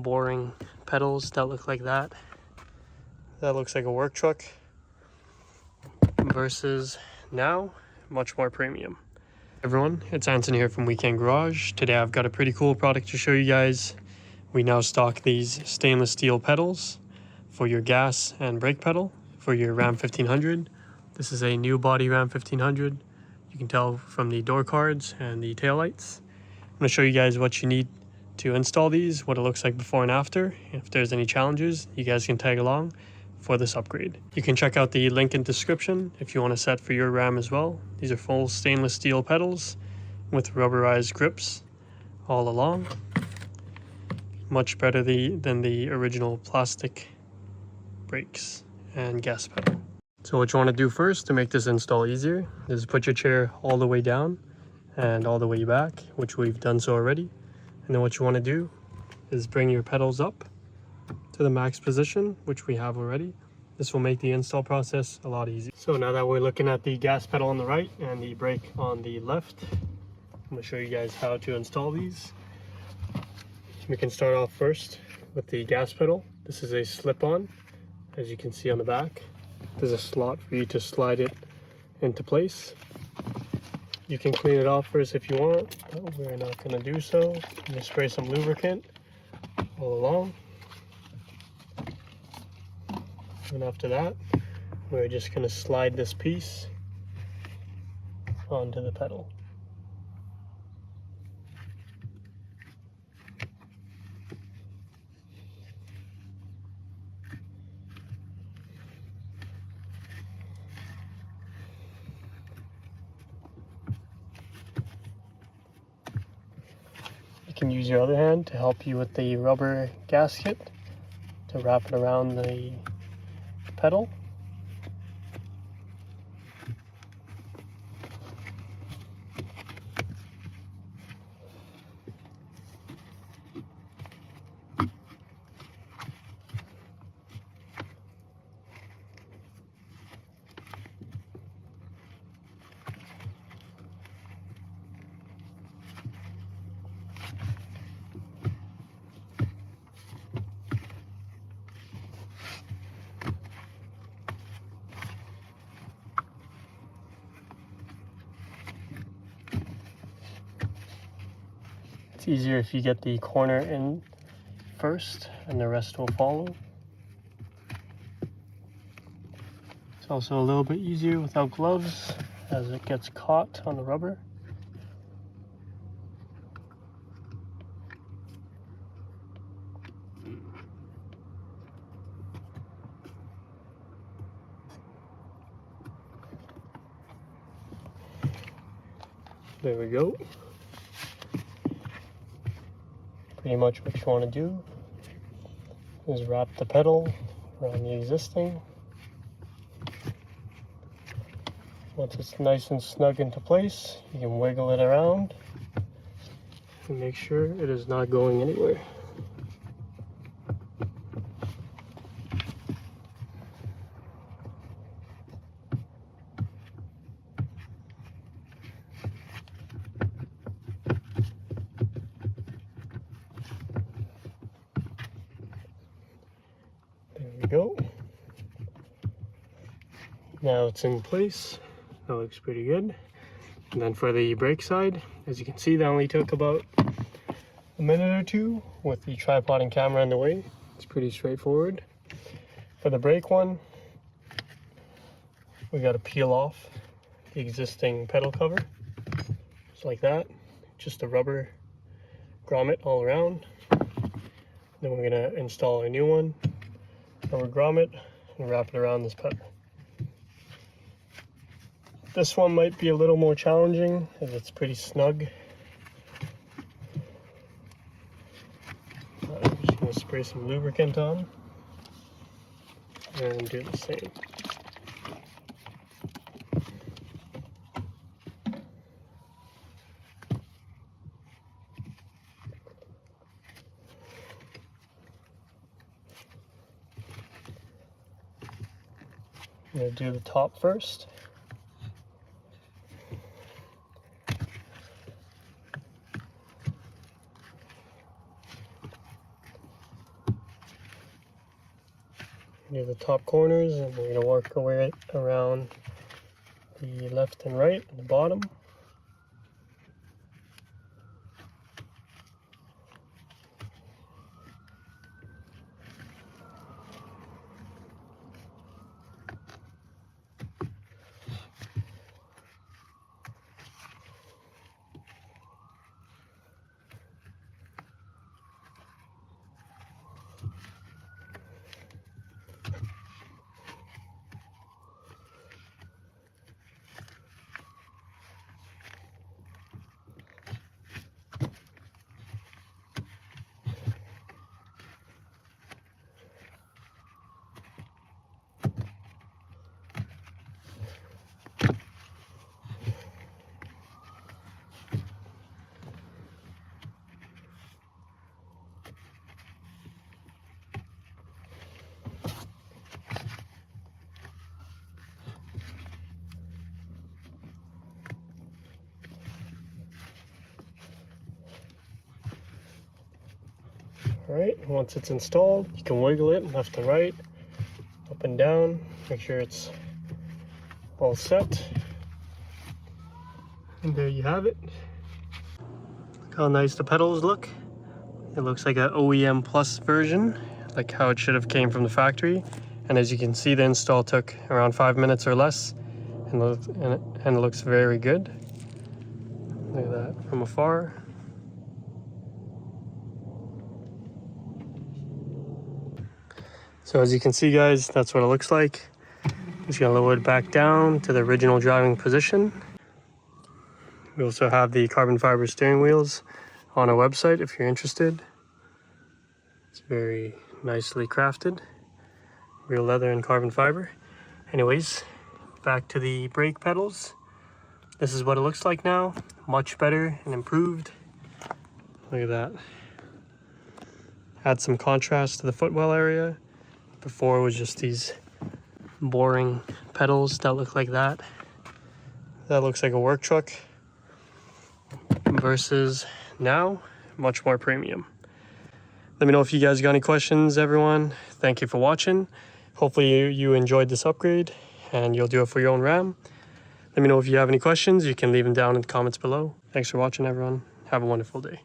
boring pedals that look like that. That looks like a work truck. Versus now, much more premium. Everyone, it's Anton here from Weekend Garage. Today I've got a pretty cool product to show you guys. We now stock these stainless steel pedals for your gas and brake pedal for your Ram 1500. This is a new body Ram 1500. You can tell from the door cards and the taillights. I'm going to show you guys what you need to install these, what it looks like before and after. If there's any challenges, you guys can tag along for this upgrade. You can check out the link in description if you want a set for your Ram as well. These are full stainless steel pedals with rubberized grips all along. Much better than the original plastic brakes and gas pedal. So what you want to do first to make this install easier is put your chair all the way down and all the way back, which we've done so already. And then what you want to do is bring your pedals up to the max position, which we have already. This will make the install process a lot easier. So now that we're looking at the gas pedal on the right and the brake on the left, I'm going to show you guys how to install these. We can start off first with the gas pedal. This is a slip-on, as you can see on the back. There's a slot for you to slide it into place. You can clean it off first if you want, but we're not going to do so. I'm going to spray some lubricant all along. And after that, we're just going to slide this piece onto the pedal. You can use your other hand to help you with the rubber gasket to wrap it around the pedal. It's easier if you get the corner in first and the rest will follow. It's also a little bit easier without gloves as it gets caught on the rubber. There we go. Pretty much what you want to do is wrap the pedal around the existing. Once it's nice and snug into place, you can wiggle it around and make sure it is not going anywhere. There we go. Now it's in place. That looks pretty good. And then for the brake side, as you can see, that only took about a minute or two with the tripod and camera in the way. It's pretty straightforward. For the brake one, we got to peel off the existing pedal cover, just like that. Just a rubber grommet all around. Then we're gonna install a new one, rubber grommet, and wrap it around this pedal. This one might be a little more challenging as it's pretty snug. I'm just going to spray some lubricant on and do the same. I'm going to do the top first. near the top corners, and we're going to work our way around the left and right and the bottom. Alright, once it's installed, you can wiggle it left and right, up and down, make sure it's all set. And there you have it. Look how nice the pedals look. It looks like an OEM Plus version, like how it should have came from the factory. And as you can see, the install took around 5 minutes or less, and it looks very good. Look at that from afar. So as you can see, guys, that's what it looks like. Just gonna lower it back down to the original driving position. We also have the carbon fiber steering wheels on our website if you're interested. It's very nicely crafted, real leather and carbon fiber. Anyways, back to the brake pedals. This is what it looks like now, much better and improved. Look at that. Add some contrast to the footwell area. Before it was just these boring pedals that look like that. That looks like a work truck. Versus now, much more premium. Let me know if you guys got any questions, everyone. Thank you for watching. Hopefully you enjoyed this upgrade and you'll do it for your own Ram. Let me know if you have any questions. You can leave them down in the comments below. Thanks for watching, everyone. Have a wonderful day.